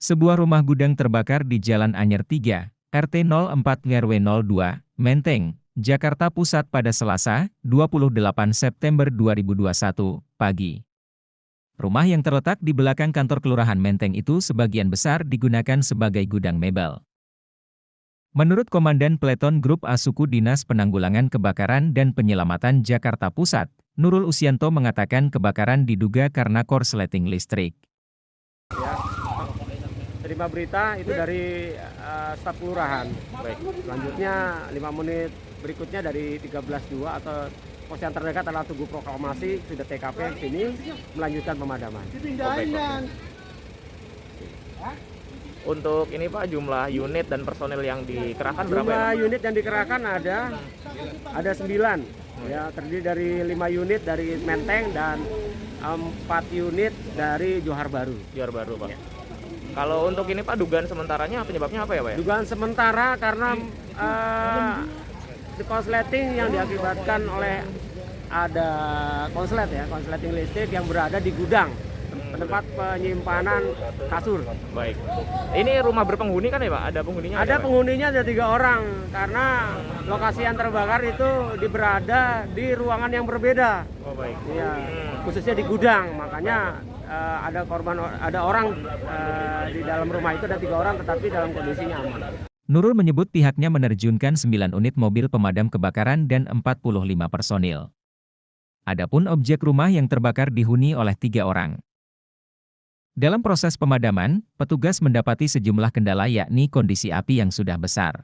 Sebuah rumah gudang terbakar di Jalan Anyer 3, RT 04 RW 02, Menteng, Jakarta Pusat pada Selasa, 28 September 2021, pagi. Rumah yang terletak di belakang kantor Kelurahan Menteng itu sebagian besar digunakan sebagai gudang mebel. Menurut Komandan Peleton Grup A Suku Dinas Penanggulangan Kebakaran dan Penyelamatan Jakarta Pusat, Nurul Usianto mengatakan kebakaran diduga karena korsleting listrik. Ya, terima berita itu dari staf kelurahan. Baik, selanjutnya 5 menit berikutnya dari 13.2 atau pos yang terdekat adalah Tugu Proklamasi sudah TKP sini melanjutkan pemadaman. Untuk ini Pak, jumlah unit dan personil yang dikerahkan berapa? Jumlah unit yang dikerahkan ada 9. Ya, terdiri dari 5 unit dari Menteng dan 4 unit dari Johar Baru. Johar Baru Pak. Ya. Kalau untuk ini Pak, dugaan sementaranya penyebabnya apa ya Pak? Dugaan sementara karena korsleting yang diakibatkan oleh ada korsleting listrik yang berada di gudang tempat penyimpanan kasur. Baik. Ini rumah berpenghuni kan ya Pak? Ada penghuninya? Ada penghuninya, ada 3 orang karena lokasi yang terbakar itu berada di ruangan yang berbeda. Oh baik. Ya, khususnya di gudang, makanya ada korban, ada orang di dalam rumah itu ada 3 orang tetapi dalam kondisinya aman. Nurul menyebut pihaknya menerjunkan 9 unit mobil pemadam kebakaran dan 45 personil. Adapun objek rumah yang terbakar dihuni oleh 3 orang. Dalam proses pemadaman, petugas mendapati sejumlah kendala yakni kondisi api yang sudah besar.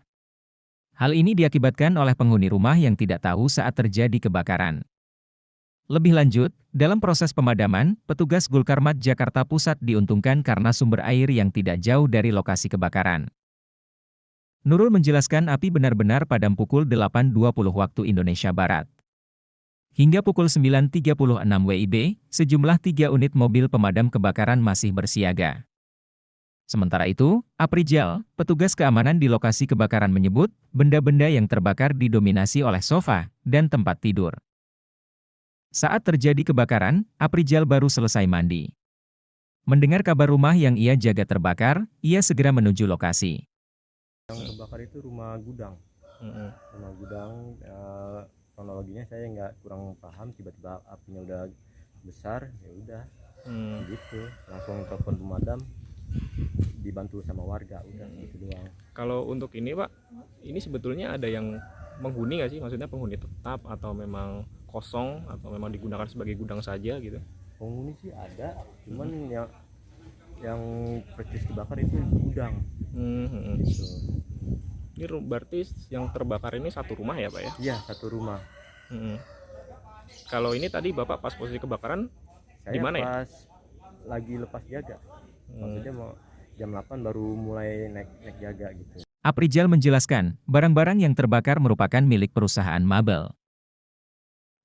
Hal ini diakibatkan oleh penghuni rumah yang tidak tahu saat terjadi kebakaran. Lebih lanjut, dalam proses pemadaman, petugas Gulkarmat Jakarta Pusat diuntungkan karena sumber air yang tidak jauh dari lokasi kebakaran. Nurul menjelaskan api benar-benar padam pukul 8.20 waktu Indonesia Barat. Hingga pukul 9.36 WIB, sejumlah 3 unit mobil pemadam kebakaran masih bersiaga. Sementara itu, Aprijal, petugas keamanan di lokasi kebakaran menyebut, benda-benda yang terbakar didominasi oleh sofa dan tempat tidur. Saat terjadi kebakaran, Aprijal baru selesai mandi. Mendengar kabar rumah yang ia jaga terbakar, ia segera menuju lokasi. Yang terbakar itu rumah gudang. Rumah gudang, kronologinya saya kurang paham, tiba-tiba apinya udah besar, ya udah gitu, langsung telepon pemadam, dibantu sama warga, udah gitu doang. Kalau untuk ini Pak, ini sebetulnya ada yang menghuni nggak sih? Maksudnya penghuni tetap atau memang kosong atau memang digunakan sebagai gudang saja gitu? Penghuni sih ada, cuman yang persis kebakar itu gudang. Gitu. Ini berarti yang terbakar ini satu rumah ya Pak ya? Iya, satu rumah. Kalau ini tadi Bapak pas posisi kebakaran di mana ya? Pas lagi lepas jaga. Maksudnya mau jam 8 baru mulai naik jaga gitu. Aprijal menjelaskan, barang-barang yang terbakar merupakan milik perusahaan mabel.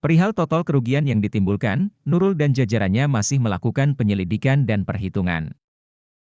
Perihal total kerugian yang ditimbulkan, Nurul dan jajarannya masih melakukan penyelidikan dan perhitungan.